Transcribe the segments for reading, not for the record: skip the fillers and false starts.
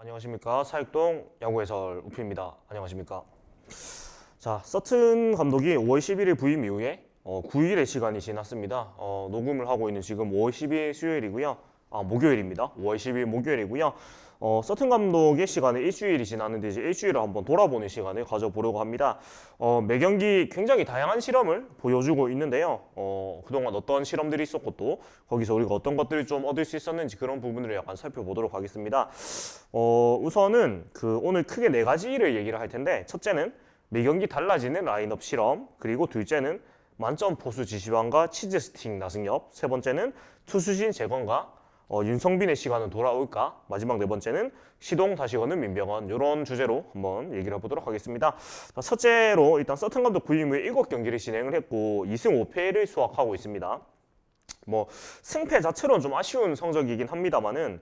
안녕하십니까. 사육동 야구해설 우피입니다. 안녕하십니까. 자, 서튼 감독이 5월 11일 부임 이후에 9일의 시간이 지났습니다. 녹음을 하고 있는 지금 5월 12일 수요일이고요. 목요일입니다. 5월 12일 목요일이고요. 서튼 감독의 시간에 일주일이 지났는데 이제 일주일을 한번 돌아보는 시간을 가져보려고 합니다. 매 경기 굉장히 다양한 실험을 보여주고 있는데요. 그동안 어떤 실험들이 있었고 또 거기서 우리가 어떤 것들을 좀 얻을 수 있었는지 그런 부분을 약간 살펴보도록 하겠습니다. 우선은 오늘 크게 네 가지를 얘기를 할 텐데, 첫째는 매 경기 달라지는 라인업 실험, 그리고 둘째는 만점 포수 지시반과 치즈 스틱 나승엽, 세 번째는 투수진 재건과 윤성빈의 시간은 돌아올까? 마지막 네 번째는 시동 다시 거는 민병헌, 이런 주제로 한번 얘기를 해보도록 하겠습니다. 자, 첫째로 일단 서튼 감독 부임 후에 7경기를 진행을 했고 2승 5패를 수확하고 있습니다. 뭐 승패 자체로는 좀 아쉬운 성적이긴 합니다만은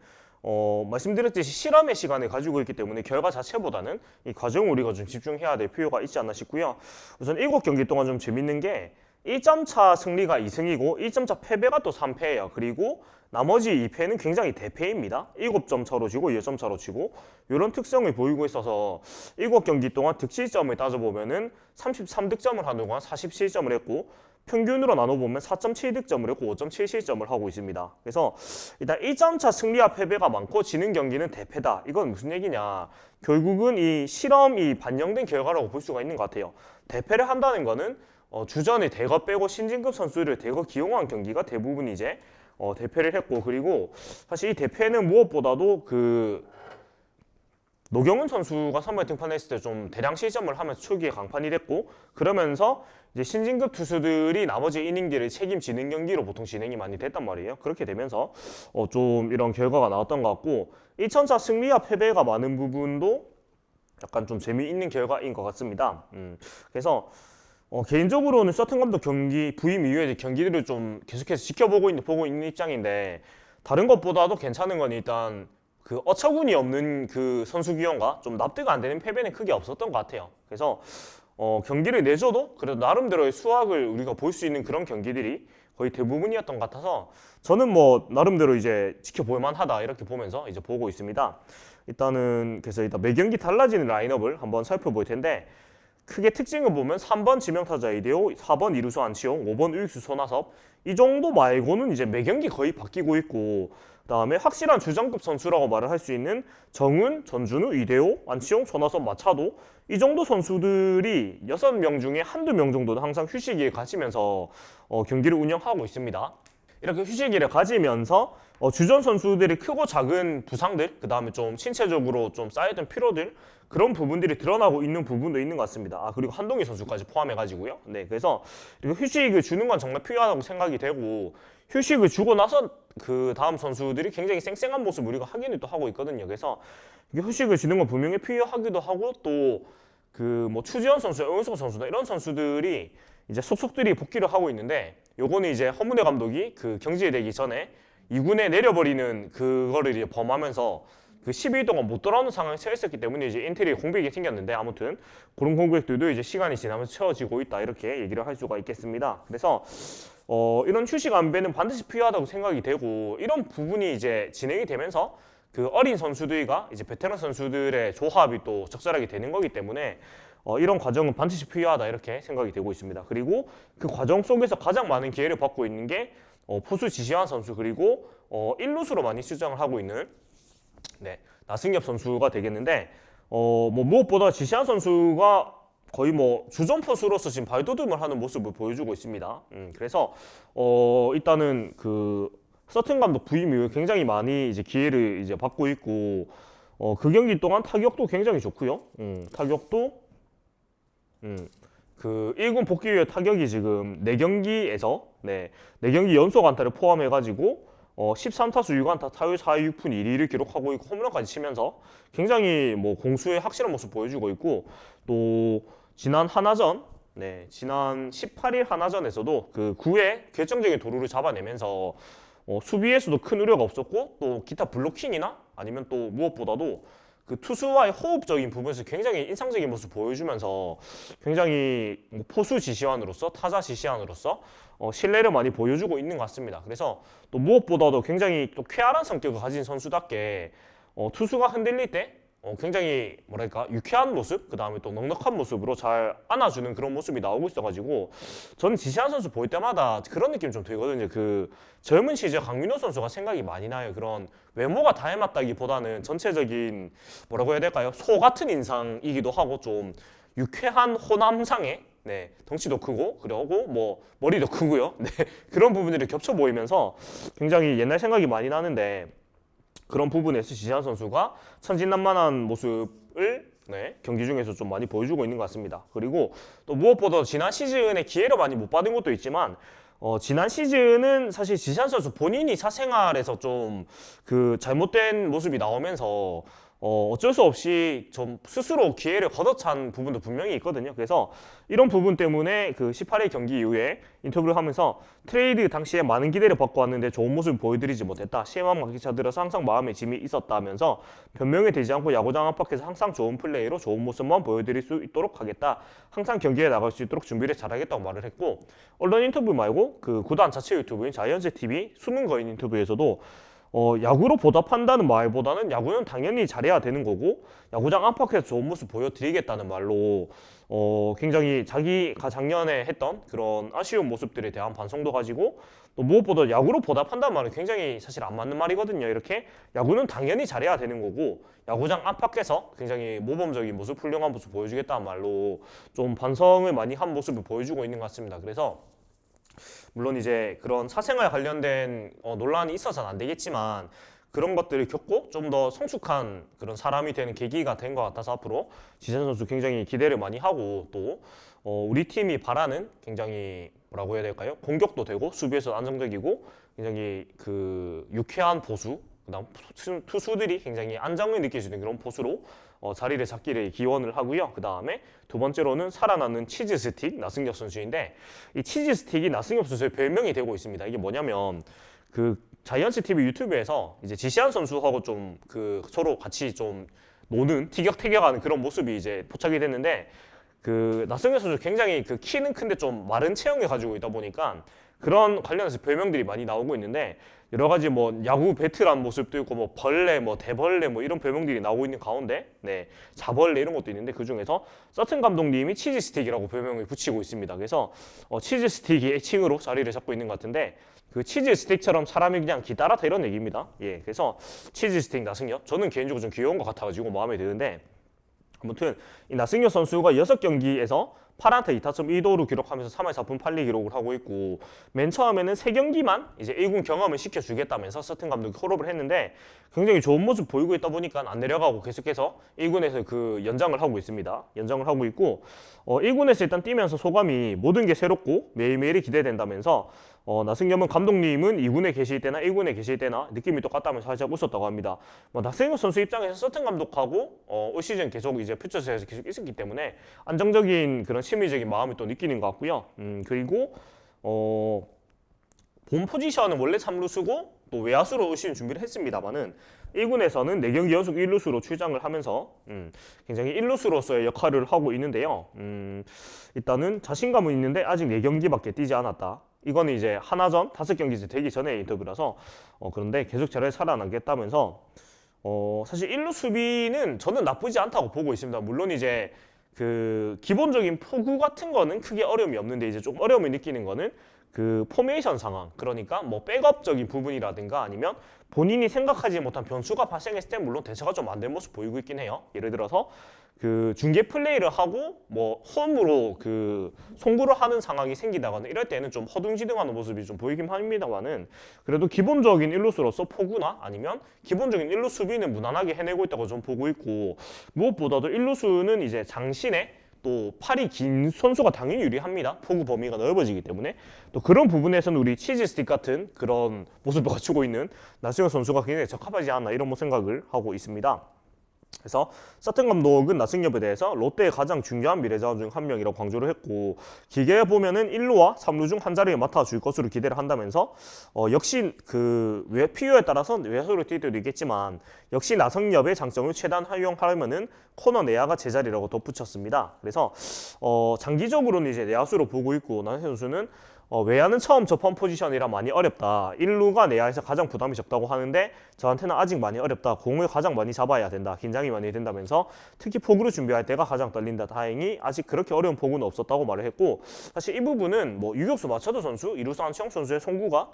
말씀드렸듯이 실험의 시간을 가지고 있기 때문에 결과 자체보다는 이 과정을 우리가 좀 집중해야 될 필요가 있지 않나 싶고요. 우선 7경기 동안 좀 재밌는 게 1점 차 승리가 2승이고 1점 차 패배가 또 3패예요. 그리고 나머지 2패는 굉장히 대패입니다. 7점 차로 지고 10점 차로 치고 이런 특성을 보이고 있어서 7경기 동안 득실점을 따져보면은 33득점을 하는 동안 47점을 했고 평균으로 나눠보면 4.7득점을 했고 5.7실점을 하고 있습니다. 그래서 일단 1점차 승리와 패배가 많고 지는 경기는 대패다. 이건 무슨 얘기냐. 결국은 이 실험이 반영된 결과라고 볼 수가 있는 것 같아요. 대패를 한다는 거는 주전을 대거 빼고 신진급 선수를 대거 기용한 경기가 대부분 이제 대패를 했고, 그리고 사실 이 대패는 무엇보다도 노경은 선수가 선발 등판했을 때 좀 대량 실점을 하면서 초기에 강판이 됐고, 그러면서 이제 신진급 투수들이 나머지 이닝들을 책임지는 경기로 보통 진행이 많이 됐단 말이에요. 그렇게 되면서 좀 이런 결과가 나왔던 것 같고, 1천차 승리와 패배가 많은 부분도 약간 좀 재미있는 결과인 것 같습니다. 그래서 개인적으로는 서튼 감독 경기 부임 이후에 경기들을 좀 계속해서 지켜보고 보고 있는 입장인데, 다른 것보다도 괜찮은 건 일단 어처구니 없는 선수 기용과 좀 납득 안 되는 패배는 크게 없었던 것 같아요. 그래서 경기를 내줘도 그래도 나름대로의 수확을 우리가 볼 수 있는 그런 경기들이 거의 대부분이었던 것 같아서 저는 뭐 나름대로 이제 지켜볼 만하다 이렇게 보면서 이제 보고 있습니다. 그래서 일단 매 경기 달라지는 라인업을 한번 살펴볼 텐데, 크게 특징을 보면 3번 지명타자 이대호, 4번 이루수 안치홍, 5번 우익수 손아섭, 이 정도 말고는 이제 매 경기 거의 바뀌고 있고, 그다음에 확실한 주전급 선수라고 말을 할 수 있는 정은, 전준우, 이대호, 안치홍, 손아섭, 마차도, 이 정도 선수들이 6명 중에 한두 명 정도는 항상 휴식을 가지면서 경기를 운영하고 있습니다. 이렇게 휴식일을 가지면서 주전 선수들이 크고 작은 부상들, 그 다음에 좀 신체적으로 좀 쌓여있던 피로들, 그런 부분들이 드러나고 있는 부분도 있는 것 같습니다. 그리고 한동희 선수까지 포함해가지고요. 네, 그래서 휴식을 주는 건 정말 필요하다고 생각이 되고, 휴식을 주고 나서 그 다음 선수들이 굉장히 쌩쌩한 모습을 우리가 확인을 또 하고 있거든요. 그래서 휴식을 주는 건 분명히 필요하기도 하고, 또 뭐 추지현 선수, 오윤석 선수나 이런 선수들이 이제 속속들이 복귀를 하고 있는데, 요거는 이제 허문회 감독이 경질이 되기 전에 2군에 내려버리는 그거를 이제 범하면서 12일 동안 못 돌아오는 상황에 처했었기 때문에 이제 인테리어 공백이 생겼는데, 아무튼 그런 공백들도 이제 시간이 지나면서 채워지고 있다 이렇게 얘기를 할 수가 있겠습니다. 그래서 이런 휴식 안배는 반드시 필요하다고 생각이 되고, 이런 부분이 이제 진행이 되면서 어린 선수들과 이제 베테랑 선수들의 조합이 또 적절하게 되는 거기 때문에 이런 과정은 반드시 필요하다 이렇게 생각이 되고 있습니다. 그리고 그 과정 속에서 가장 많은 기회를 받고 있는 게 포수 지시환 선수, 그리고 1루수로 많이 출장을 하고 있는 나승엽 선수가 되겠는데, 무엇보다 지시환 선수가 거의 주전 포수로서 지금 발돋움을 하는 모습을 보여주고 있습니다. 그래서 일단은 서튼 감독 부임 이후에 굉장히 많이 이제 기회를 이제 받고 있고, 그 경기 동안 타격도 굉장히 좋고요. 타격도 1군 복귀 후에 타격이 지금 4경기에서 4경기 연속 안타를 포함해가지고 13타수 6안타 타율 4위 6푼 1위를 기록하고 있고, 홈런까지 치면서 굉장히 공수의 확실한 모습 보여주고 있고, 또 지난 하나전, 지난 18일 하나전에서도 9회 결정적인 도루를 잡아내면서 수비에서도 큰 우려가 없었고, 또 기타 블로킹이나 아니면 또 무엇보다도 투수와의 호흡적인 부분에서 굉장히 인상적인 모습 보여주면서 굉장히 포수 지시환으로서, 타자 지시환으로서 신뢰를 많이 보여주고 있는 것 같습니다. 그래서 또 무엇보다도 굉장히 또 쾌활한 성격을 가진 선수답게 투수가 흔들릴 때 굉장히 뭐랄까 유쾌한 모습, 그 다음에 또 넉넉한 모습으로 잘 안아주는 그런 모습이 나오고 있어가지고 저는 지시한 선수 볼 때마다 그런 느낌이 좀 들거든요. 그 젊은 시절 강민호 선수가 생각이 많이 나요. 그런 외모가 닮았다기보다는 전체적인 뭐라고 해야 될까요? 소 같은 인상이기도 하고 좀 유쾌한 호남상의 네, 덩치도 크고 그리고 뭐 머리도 크고요. 네, 그런 부분들이 겹쳐 보이면서 굉장히 옛날 생각이 많이 나는데 그런 부분에서 지시한 선수가 천진난만한 모습을 네, 경기 중에서 좀 많이 보여주고 있는 것 같습니다. 그리고 또 무엇보다 지난 시즌에 기회를 많이 못 받은 것도 있지만 지난 시즌은 사실 지시한 선수 본인이 사생활에서 좀 그 잘못된 모습이 나오면서 어쩔 수 없이 좀 스스로 기회를 걷어찬 부분도 분명히 있거든요. 그래서 이런 부분 때문에 그 18회 경기 이후에 인터뷰를 하면서 트레이드 당시에 많은 기대를 받고 왔는데 좋은 모습을 보여드리지 못했다. 시험한 막기차 들어서 항상 마음에 짐이 있었다면서 변명이 되지 않고 야구장 안팎에서 항상 좋은 플레이로 좋은 모습만 보여드릴 수 있도록 하겠다. 항상 경기에 나갈 수 있도록 준비를 잘하겠다고 말을 했고 언론 인터뷰 말고 그 구단 자체 유튜브인 자이언츠 TV 수능 거인 인터뷰에서도 야구로 보답한다는 말보다는 야구는 당연히 잘해야 되는 거고 야구장 안팎에서 좋은 모습 보여드리겠다는 말로 굉장히 자기가 작년에 했던 그런 아쉬운 모습들에 대한 반성도 가지고 또 무엇보다 야구로 보답한다는 말은 굉장히 사실 안 맞는 말이거든요. 이렇게 야구는 당연히 잘해야 되는 거고 야구장 안팎에서 굉장히 모범적인 모습, 훌륭한 모습 보여주겠다는 말로 좀 반성을 많이 한 모습을 보여주고 있는 것 같습니다. 그래서 물론 이제 그런 사생활 관련된 논란이 있어서는 안 되겠지만 그런 것들을 겪고 좀 더 성숙한 그런 사람이 되는 계기가 된 것 같아서 앞으로 지찬 선수 굉장히 기대를 많이 하고 또 우리 팀이 바라는 굉장히 뭐라고 해야 될까요? 공격도 되고 수비에서 안정적이고 굉장히 그 유쾌한 보수 그다음 투수들이 굉장히 안정을 느낄 수 있는 그런 포수로 자리를 잡기를 기원을 하고요. 그 다음에 두 번째로는 살아나는 치즈 스틱 나승엽 선수인데 이 치즈 스틱이 나승엽 선수의 별명이 되고 있습니다. 이게 뭐냐면 그 자이언츠 TV 유튜브에서 이제 지시한 선수하고 좀 그 서로 같이 좀 노는 티격태격하는 그런 모습이 이제 포착이 됐는데 그 나승엽 선수 굉장히 그 키는 큰데 좀 마른 체형을 가지고 있다 보니까 그런 관련해서 별명들이 많이 나오고 있는데 여러 가지 뭐 야구 배트란 모습도 있고 뭐 벌레, 뭐 대벌레 뭐 이런 별명들이 나오고 있는 가운데 네 자벌레 이런 것도 있는데 그 중에서 서튼 감독님이 치즈 스틱이라고 별명을 붙이고 있습니다. 그래서 치즈 스틱이 애칭으로 자리를 잡고 있는 것 같은데 그 치즈 스틱처럼 사람이 그냥 기다랗다 이런 얘기입니다. 예, 그래서 치즈 스틱 나승엽 저는 개인적으로 좀 귀여운 것 같아가지고 마음에 드는데 아무튼 이 나승엽 선수가 6경기에서 8안타 2타점 2도루 기록하면서 3할 4푼 8리 기록을 하고 있고 맨 처음에는 3경기만 이제 1군 경험을 시켜주겠다면서 서튼 감독이 콜업을 했는데 굉장히 좋은 모습 보이고 있다 보니까 안 내려가고 계속해서 1군에서 그 연장을 하고 있습니다. 연장을 하고 있고 1군에서 일단 뛰면서 소감이 모든 게 새롭고 매일매일이 기대된다면서 나승엽은 감독님은 2군에 계실 때나 1군에 계실 때나 느낌이 똑같다면서 살짝 웃었다고 합니다. 나승엽 선수 입장에서 서튼 감독하고 올 시즌 계속 이제 퓨처스에서 계속 있었기 때문에 안정적인 그런 심리적인 마음을 또 느끼는 것 같고요. 그리고 본 포지션은 원래 3루수고 또 외야수로 올 시즌 준비를 했습니다만은 1군에서는 4경기 연속 1루수로 출장을 하면서 굉장히 1루수로서의 역할을 하고 있는데요. 일단은 자신감은 있는데 아직 4경기밖에 뛰지 않았다. 이거는 이제 하나전 5경기 되기 전에 인터뷰라서 그런데 계속 잘 살아나겠다면서 사실 1루 수비는 저는 나쁘지 않다고 보고 있습니다. 물론 이제 그 기본적인 포구 같은 거는 크게 어려움이 없는데 이제 좀 어려움을 느끼는 거는 그 포메이션 상황 그러니까 뭐 백업적인 부분이라든가 아니면 본인이 생각하지 못한 변수가 발생했을 때 물론 대처가 좀 안 된 모습 보이고 있긴 해요. 예를 들어서 그 중계 플레이를 하고 뭐 홈으로 그 송구를 하는 상황이 생기다거나 이럴 때는 좀 허둥지둥하는 모습이 좀 보이긴 합니다만은 그래도 기본적인 1루수로서 포구나 아니면 기본적인 1루 수비는 무난하게 해내고 있다고 좀 보고 있고 무엇보다도 1루수는 이제 장신에 또 팔이 긴 선수가 당연히 유리합니다. 포구 범위가 넓어지기 때문에 또 그런 부분에서는 우리 치즈 스틱 같은 그런 모습을 갖추고 있는 나승엽 선수가 굉장히 적합하지 않나 이런 생각을 하고 있습니다. 그래서 서튼 감독은 나승엽에 대해서 롯데의 가장 중요한 미래자원 중 한 명이라고 강조를 했고 길게 보면은 1루와 3루 중 한 자리에 맡아줄 것으로 기대를 한다면서 역시 그 필요에 따라서 외야수로 뛸 때도 있겠지만 역시 나승엽의 장점을 최대한 활용하려면은 코너 내야가 제자리라고 덧붙였습니다. 그래서 장기적으로는 이제 내야수로 보고 있고 나승엽 선수는 외야는 처음 접한 포지션이라 많이 어렵다. 1루가 내야에서 가장 부담이 적다고 하는데 저한테는 아직 많이 어렵다. 공을 가장 많이 잡아야 된다. 긴장이 많이 된다면서 특히 포구를 준비할 때가 가장 떨린다. 다행히 아직 그렇게 어려운 포구는 없었다고 말을 했고, 사실 이 부분은 뭐 유격수 마차도 선수, 이루수 안치홍 선수의 송구가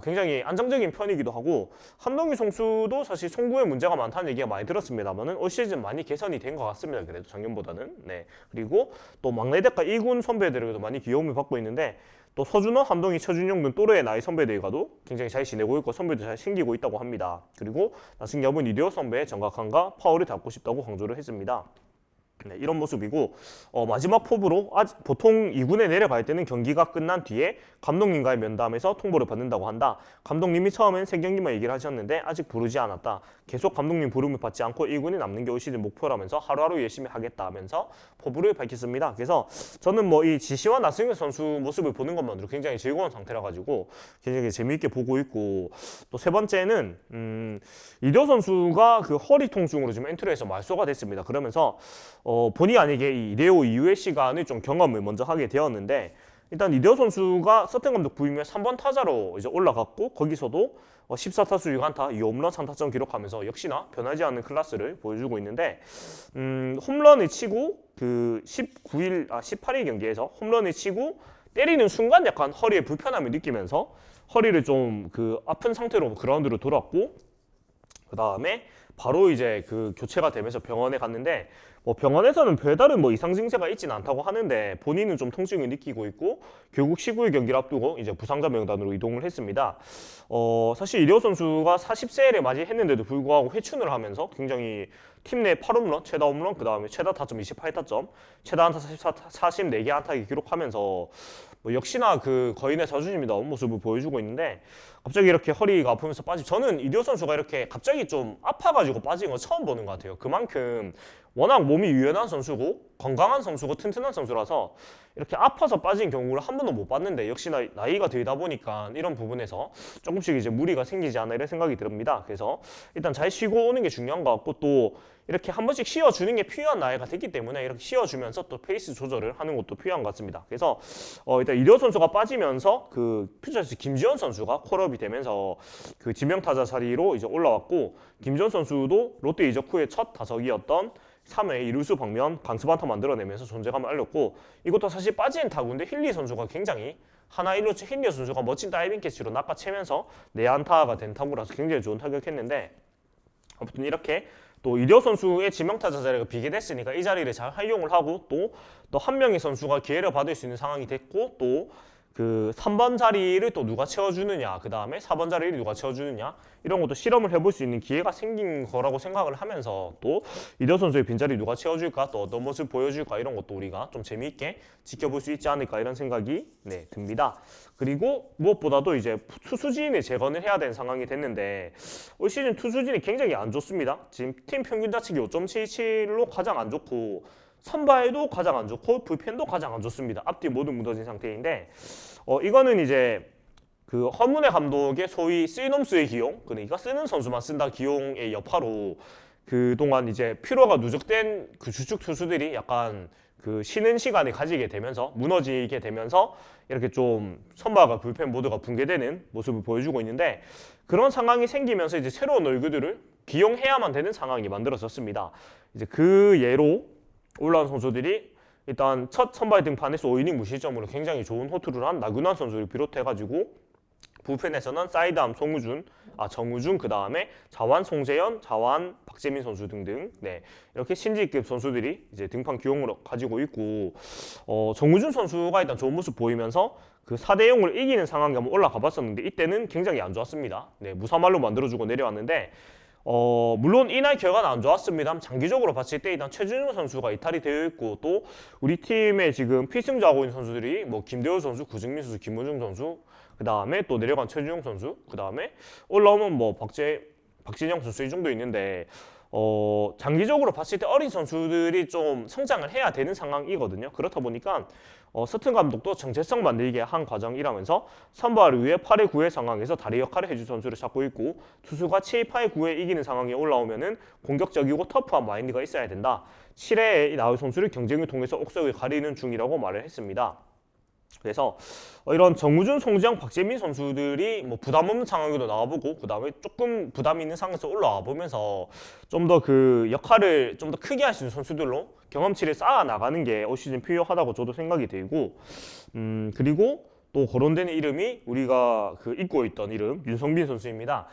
굉장히 안정적인 편이기도 하고, 한동희 선수도 사실 송구에 문제가 많다는 얘기가 많이 들었습니다만은 올 시즌 많이 개선이 된 것 같습니다. 그래도 작년보다는. 네. 그리고 또 막내 대가 2군 선배들에게도 많이 귀여움을 받고 있는데, 또 서준호, 한동희, 최준용 등 또래의 나이 선배들과도 굉장히 잘 지내고 있고 선배도 잘 생기고 있다고 합니다. 그리고 나승엽은 이대호 선배의 정확함과 파워를 닮고 싶다고 강조를 했습니다. 네, 이런 모습이고, 마지막 포부로 보통 2군에 내려갈 때는 경기가 끝난 뒤에 감독님과의 면담에서 통보를 받는다고 한다. 감독님이 처음엔 3경기만 얘기를 하셨는데 아직 부르지 않았다. 계속 감독님 부름을 받지 않고 2군에 남는 게 올 시즌 목표라면서 하루하루 열심히 하겠다 하면서 포부를 밝혔습니다. 그래서 저는 뭐 이 지시와 나승엽 선수 모습을 보는 것만으로 굉장히 즐거운 상태라 가지고 굉장히 재미있게 보고 있고, 또 세 번째는 이대호 선수가 그 허리 통증으로 지금 엔트리에서 말소가 됐습니다. 그러면서 본의 아니게 이 이대호 이후의 시간을 좀 경험을 먼저 하게 되었는데, 일단 이대호 선수가 서튼 감독 부임에 3번 타자로 이제 올라갔고, 거기서도 14타수 6안타, 2홈런 3타점 기록하면서 역시나 변하지 않는 클래스를 보여주고 있는데, 홈런을 치고 그 18일 경기에서 홈런을 치고 때리는 순간 약간 허리에 불편함을 느끼면서 허리를 좀 그 아픈 상태로 그라운드로 돌았고, 그 다음에 바로 이제 그 교체가 되면서 병원에 갔는데, 뭐 병원에서는 별다른 뭐 이상 증세가 있지는 않다고 하는데 본인은 좀 통증을 느끼고 있고, 결국 19일 경기를 앞두고 이제 부상자 명단으로 이동을 했습니다. 사실 이대호 선수가 40세를 맞이했는데도 불구하고 회춘을 하면서 굉장히 팀 내 8홈런, 최다 홈런, 그 다음에 최다 타점 28타점, 최다 안타 44개 안타를 기록하면서 뭐 역시나 그 거인의 자존심이 나온 모습을 보여주고 있는데, 갑자기 이렇게 허리가 아프면서 저는 이대호 선수가 이렇게 갑자기 좀 아파가지고 빠진 거 처음 보는 것 같아요. 그만큼 워낙 몸이 유연한 선수고 건강한 선수고 튼튼한 선수라서 이렇게 아파서 빠진 경우를 한 번도 못 봤는데, 역시나 나이가 들다 보니까 이런 부분에서 조금씩 이제 무리가 생기지 않나 이런 생각이 듭니다. 그래서 일단 잘 쉬고 오는 게 중요한 것 같고, 또 이렇게 한 번씩 쉬어주는 게 필요한 나이가 됐기 때문에 이렇게 쉬어주면서 또 페이스 조절을 하는 것도 필요한 것 같습니다. 그래서 일단 이대호 선수가 빠지면서 그 퓨처스 김지현 선수가 콜업이 되면서 그 지명타자 자리로 이제 올라왔고, 김지현 선수도 롯데 이적 후의 첫 타석이었던 3회 이루수 방면 강습안타 만들어내면서 존재감을 알렸고, 이것도 사실 빠진 타구인데 힐리 선수가 굉장히 하나 1루치 힐리 선수가 멋진 다이빙 캐치로 낚아채면서 내안타가 된 타구라서 굉장히 좋은 타격했는데, 아무튼 이렇게 또 이대호 선수의 지명타자 자리가 비게 됐으니까 이 자리를 잘 활용을 하고, 또 한 명의 선수가 기회를 받을 수 있는 상황이 됐고, 또 그 3번 자리를 또 누가 채워주느냐, 그 다음에 4번 자리를 누가 채워주느냐, 이런 것도 실험을 해볼 수 있는 기회가 생긴 거라고 생각을 하면서, 또 이대호 선수의 빈자리 누가 채워줄까, 또 어떤 모습 보여줄까, 이런 것도 우리가 좀 재미있게 지켜볼 수 있지 않을까 이런 생각이 듭니다. 그리고 무엇보다도 이제 투수진을 재건을 해야 되는 상황이 됐는데, 올 시즌 투수진이 굉장히 안 좋습니다. 지금 팀 평균 자책이 5.77로 가장 안 좋고, 선발도 가장 안 좋고 불펜도 가장 안 좋습니다. 앞뒤 모두 무너진 상태인데, 이거는 이제 그 허문회 감독의 소위 쓰이놈수의 기용, 그러니까 쓰는 선수만 쓴다 기용의 여파로 그동안 이제 피로가 누적된 그 주축 투수들이 약간 그 쉬는 시간을 가지게 되면서 무너지게 되면서 이렇게 좀 선발과 불펜 모두가 붕괴되는 모습을 보여주고 있는데, 그런 상황이 생기면서 이제 새로운 얼굴들을 기용해야만 되는 상황이 만들어졌습니다. 이제 그 예로 올라온 선수들이 일단 첫 선발 등판에서 5이닝 무실점으로 굉장히 좋은 호투를 한 나균환 선수를 비롯해가지고, 불펜에서는 사이드암 정우준, 그 다음에 자완 송재현, 자완 박재민 선수 등등, 이렇게 신지급 선수들이 이제 등판 기용으로 가지고 있고, 정우준 선수가 일단 좋은 모습 보이면서 그 4대 0을 이기는 상황에 한번 올라가 봤었는데, 이때는 굉장히 안 좋았습니다. 무사말로 만들어주고 내려왔는데, 물론 이날 결과는 안 좋았습니다. 장기적으로 봤을 때 일단 최준용 선수가 이탈이 되어 있고, 또 우리 팀에 지금 필승조하고 있는 선수들이 뭐 김대호 선수, 구승민 선수, 김문중 선수, 그 다음에 또 내려간 최준용 선수, 그 다음에 올라오면 뭐 박진영 선수 이 정도 있는데, 장기적으로 봤을 때 어린 선수들이 좀 성장을 해야 되는 상황이거든요. 그렇다 보니까 서튼 감독도 정체성 만들게 한 과정이라면서 선발 위에 8회 9회 상황에서 다리 역할을 해줄 선수를 찾고 있고, 투수가 7, 8, 9회 이기는 상황에 올라오면은 공격적이고 터프한 마인드가 있어야 된다. 7회에 나올 선수를 경쟁을 통해서 옥석을 가리는 중이라고 말을 했습니다. 그래서 이런 정우준, 송지영, 박재민 선수들이 뭐 부담 없는 상황에도 나와보고 그다음에 조금 부담 있는 상황에서 올라와 보면서 좀 더 그 역할을 좀 더 크게 할 수 있는 선수들로 경험치를 쌓아 나가는 게 올 시즌 필요하다고 저도 생각이 들고 그리고 또 거론되는 이름이 우리가 그 잊고 있던 이름 윤성빈 선수입니다.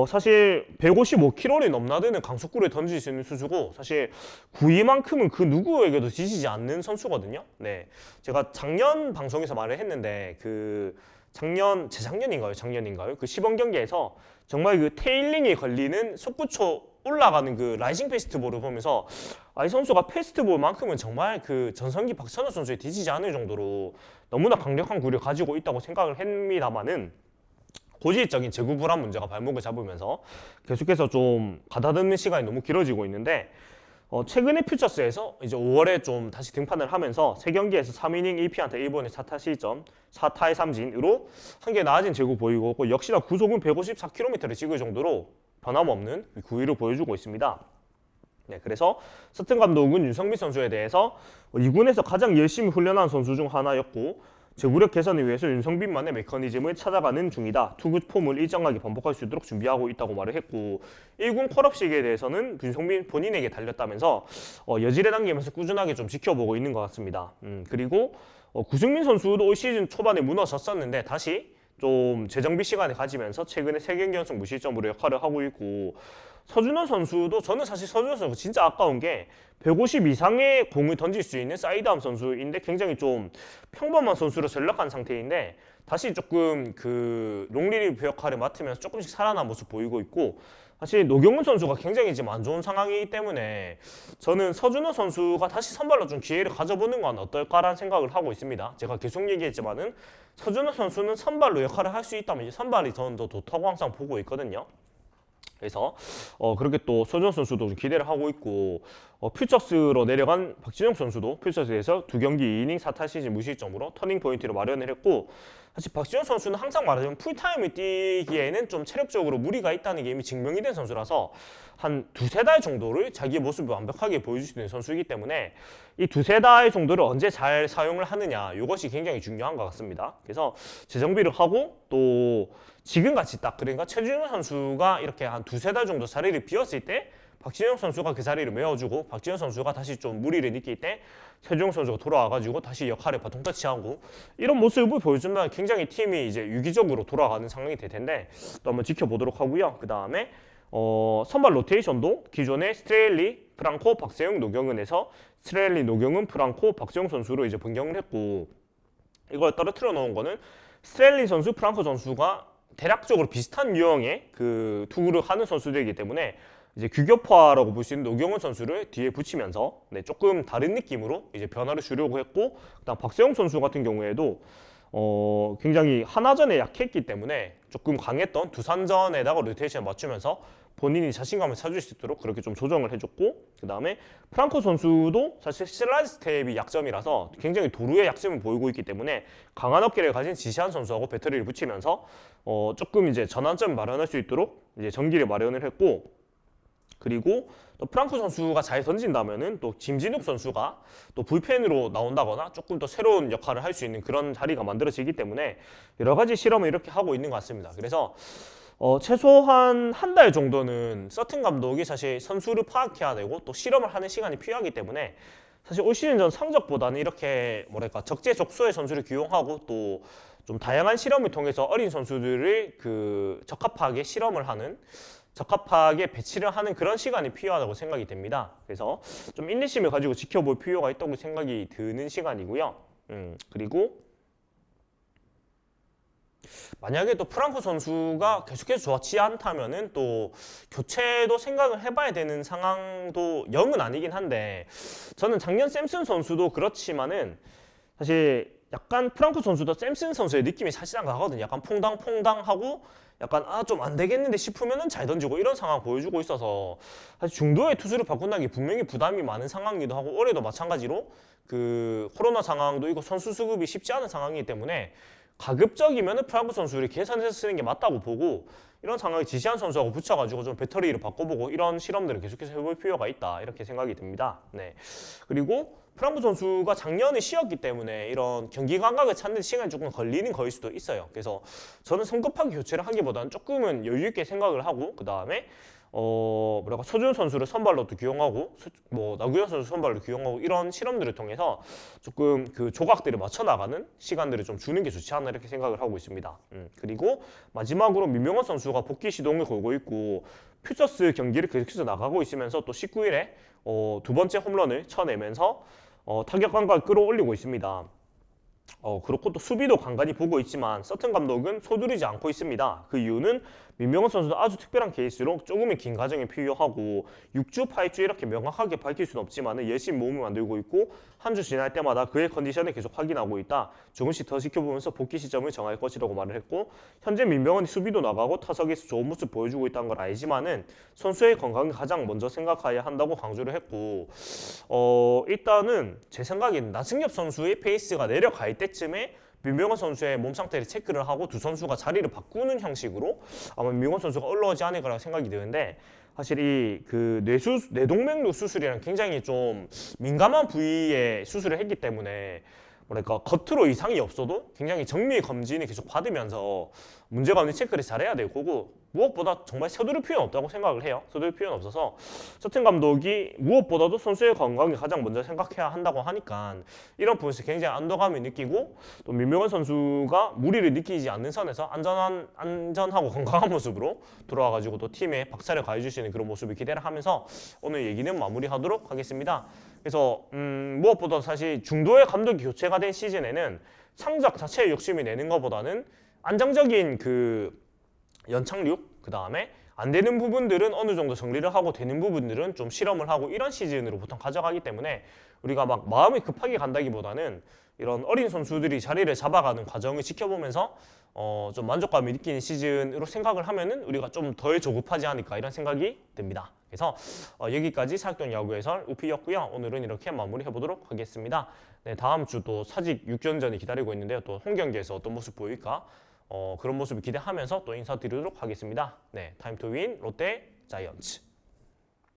사실 155kg를 넘나드는 강속구를 던질 수 있는 수주고 사실 구위만큼은 그 누구에게도 지지지 않는 선수거든요. 네, 제가 작년 방송에서 말을 했는데 그 작년인가요? 그 시범 경기에서 정말 그 테일링에 걸리는 속구초 올라가는 그 라이징 페스트볼을 보면서 이 선수가 페스트볼만큼은 정말 그 전성기 박찬호 선수에 뒤지지 않을 정도로 너무나 강력한 구를 가지고 있다고 생각을 했습니다만은 고질적인 재구 불안 문제가 발목을 잡으면서 계속해서 좀 가다듬는 시간이 너무 길어지고 있는데 최근에 퓨처스에서 이제 5월에 좀 다시 등판을 하면서 3경기에서 3이닝 1피안타 1본의 4타 실점 4타의 삼진으로 한개 나아진 제구 보이고 있고 역시나 구속은 154km를 찍을 정도로 변함없는 9위를 보여주고 있습니다. 네, 그래서 서튼 감독은 윤성빈 선수에 대해서 2군에서 가장 열심히 훈련한 선수 중 하나였고 제구력 개선을 위해서 윤성빈만의 메커니즘을 찾아가는 중이다. 투구 폼을 일정하게 반복할 수 있도록 준비하고 있다고 말을 했고 1군 콜업식에 대해서는 윤성빈 본인에게 달렸다면서 여지를 남기면서 꾸준하게 좀 지켜보고 있는 것 같습니다. 그리고 구승민 선수도 올 시즌 초반에 무너졌었는데 다시 좀 재정비 시간을 가지면서 최근에 3경기 연속 무실점으로 역할을 하고 있고 서준호 선수도 저는 사실 서준호 선수 진짜 아까운 게 150 이상의 공을 던질 수 있는 사이드암 선수인데 굉장히 좀 평범한 선수로 전락한 상태인데 다시 조금 그 롱리리프 역할을 맡으면서 조금씩 살아난 모습 보이고 있고 사실 노경훈 선수가 굉장히 지금 안 좋은 상황이기 때문에 저는 서준호 선수가 다시 선발로 좀 기회를 가져보는 건 어떨까라는 생각을 하고 있습니다. 제가 계속 얘기했지만은 서준호 선수는 선발로 역할을 할 수 있다면 이제 선발이 저는 더 좋다고 항상 보고 있거든요. 그래서 그렇게 또 서준호 선수도 좀 기대를 하고 있고 퓨처스로 내려간 박진영 선수도 퓨처스에서 2경기 2이닝 4타 시즌 무실점으로 터닝 포인트를 마련을 했고 사실 박진영 선수는 항상 말하자면 풀타임을 뛰기에는 좀 체력적으로 무리가 있다는 게 이미 증명이 된 선수라서 한 2-3달 정도를 자기의 모습을 완벽하게 보여줄 수 있는 선수이기 때문에 이 2-3달 정도를 언제 잘 사용을 하느냐 이것이 굉장히 중요한 것 같습니다. 그래서 재정비를 하고 또 지금같이 딱 그러니까 최준호 선수가 이렇게 한 2-3달 정도 자리를 비웠을 때 박진영 선수가 그 자리를 메워주고 박진영 선수가 다시 좀 무리를 느낄 때 최준호 선수가 돌아와가지고 다시 역할을 바통 터치하고 이런 모습을 보여주면 굉장히 팀이 이제 유기적으로 돌아가는 상황이 될 텐데 또 한번 지켜보도록 하고요. 그 다음에 선발 로테이션도 기존의 스트레일리, 프랑코, 박세웅, 노경은에서 스트레일리, 노경은, 프랑코, 박세웅 선수로 이제 변경을 했고 이걸 떨어뜨려 놓은 거는 스트레일리 선수, 프랑코 선수가 대략적으로 비슷한 유형의 그 투구를 하는 선수들이기 때문에 이제 규격화라고 볼 수 있는 노경은 선수를 뒤에 붙이면서 조금 다른 느낌으로 이제 변화를 주려고 했고 그다음 박세웅 선수 같은 경우에도 굉장히 하나전에 약했기 때문에 조금 강했던 두산전에다가 로테이션을 맞추면서 본인이 자신감을 찾을 수 있도록 그렇게 좀 조정을 해줬고 그 다음에 프랑코 선수도 사실 슬라이드 스텝이 약점이라서 굉장히 도루의 약점을 보이고 있기 때문에 강한 어깨를 가진 지시한 선수하고 배터리를 붙이면서 조금 이제 전환점을 마련할 수 있도록 이제 전기를 마련을 했고 그리고 또 프랑코 선수가 잘 던진다면은 또 김진욱 선수가 또 불펜으로 나온다거나 조금 더 새로운 역할을 할 수 있는 그런 자리가 만들어지기 때문에 여러 가지 실험을 이렇게 하고 있는 것 같습니다. 그래서 최소한 한 달 정도는 서튼 감독이 사실 선수를 파악해야 되고 또 실험을 하는 시간이 필요하기 때문에 사실 올 시즌 전 성적보다는 이렇게 뭐랄까 적재적소의 선수를 기용하고 또 좀 다양한 실험을 통해서 어린 선수들을 그 적합하게 실험을 하는 적합하게 배치를 하는 그런 시간이 필요하다고 생각이 됩니다. 그래서 좀 인내심을 가지고 지켜볼 필요가 있다고 생각이 드는 시간이고요. 그리고 만약에 또 프랑코 선수가 계속해서 좋지 않다면은 또 교체도 생각을 해봐야 되는 상황도 영은 아니긴 한데 저는 작년 샘슨 선수도 그렇지만은 사실 약간 프랑코 선수도 샘슨 선수의 느낌이 사실상 가거든요. 약간 퐁당퐁당하고 약간 좀 안 되겠는데 싶으면은 잘 던지고 이런 상황 보여주고 있어서 사실 중도의 투수를 바꾼다는 게 분명히 부담이 많은 상황이기도 하고 올해도 마찬가지로 그 코로나 상황도 있고 선수 수급이 쉽지 않은 상황이기 때문에 가급적이면 프랑크 선수를 계산해서 쓰는 게 맞다고 보고 이런 상황에 지시한 선수하고 붙여가지고 좀 배터리를 바꿔보고 이런 실험들을 계속해서 해볼 필요가 있다 이렇게 생각이 듭니다. 네. 그리고 프랑크 선수가 작년에 쉬었기 때문에 이런 경기 감각을 찾는 시간이 조금 걸리는 거일 수도 있어요. 그래서 저는 성급하게 교체를 하기보다는 조금은 여유 있게 생각을 하고 그 다음에 서준 선수를 선발로도 기용하고 나구현 선수 선발로 기용하고 이런 실험들을 통해서 조금 그 조각들을 맞춰 나가는 시간들을 좀 주는 게 좋지 않나 이렇게 생각을 하고 있습니다. 그리고 마지막으로 민명헌 선수가 복귀 시동을 걸고 있고 퓨처스 경기를 계속해서 나가고 있으면서 또 19일에 두 번째 홈런을 쳐내면서 타격 감각을 끌어올리고 있습니다. 그렇고 또 수비도 간간히 보고 있지만 서튼 감독은 소두르지 않고 있습니다. 그 이유는 민명헌 선수도 아주 특별한 케이스로 조금의 긴 과정이 필요하고 6주, 8주 이렇게 명확하게 밝힐 수는 없지만 열심히 몸을 만들고 있고 한 주 지날 때마다 그의 컨디션을 계속 확인하고 있다. 조금씩 더 지켜보면서 복귀 시점을 정할 것이라고 말을 했고 현재 민명헌이 수비도 나가고 타석에서 좋은 모습 보여주고 있다는 걸 알지만은 선수의 건강을 가장 먼저 생각해야 한다고 강조를 했고 일단은 제 생각에는 나승엽 선수의 페이스가 내려갈 때쯤에 민명헌 선수의 몸 상태를 체크를 하고 두 선수가 자리를 바꾸는 형식으로 아마 민명헌 선수가 올라오지 않을까라고 생각이 드는데 사실 이 그 뇌동맥류 수술이랑 굉장히 좀 민감한 부위에 수술을 했기 때문에 뭐랄까 겉으로 이상이 없어도 굉장히 정밀 검진을 계속 받으면서 문제가 없는지 체크를 잘해야 될 거고 무엇보다 정말 서두를 필요는 없다고 생각을 해요. 서두를 필요는 없어서 서튼 감독이 무엇보다도 선수의 건강을 가장 먼저 생각해야 한다고 하니까 이런 부분에서 굉장히 안도감을 느끼고 또 민명헌 선수가 무리를 느끼지 않는 선에서 안전하고 건강한 모습으로 돌아와가지고 또 팀에 박차를 가해주시는 그런 모습을 기대를 하면서 오늘 얘기는 마무리하도록 하겠습니다. 그래서 무엇보다 사실 중도의 감독이 교체가 된 시즌에는 창작 자체에 욕심이 내는 것보다는 안정적인 그 연착륙 그 다음에 안 되는 부분들은 어느 정도 정리를 하고 되는 부분들은 좀 실험을 하고 이런 시즌으로 보통 가져가기 때문에 우리가 막 마음이 급하게 간다기보다는 이런 어린 선수들이 자리를 잡아가는 과정을 지켜보면서 좀 만족감을 느끼는 시즌으로 생각을 하면은 우리가 좀 덜 조급하지 않을까 이런 생각이 듭니다. 그래서 여기까지 사육동 야구 해설 우피였고요. 오늘은 이렇게 마무리해보도록 하겠습니다. 네, 다음 주 또 사직 6전전이 기다리고 있는데요. 또 홈경기에서 어떤 모습 보일까? 그런 모습을 기대하면서 또 인사드리도록 하겠습니다. 네, 타임 투 윈 롯데 자이언츠.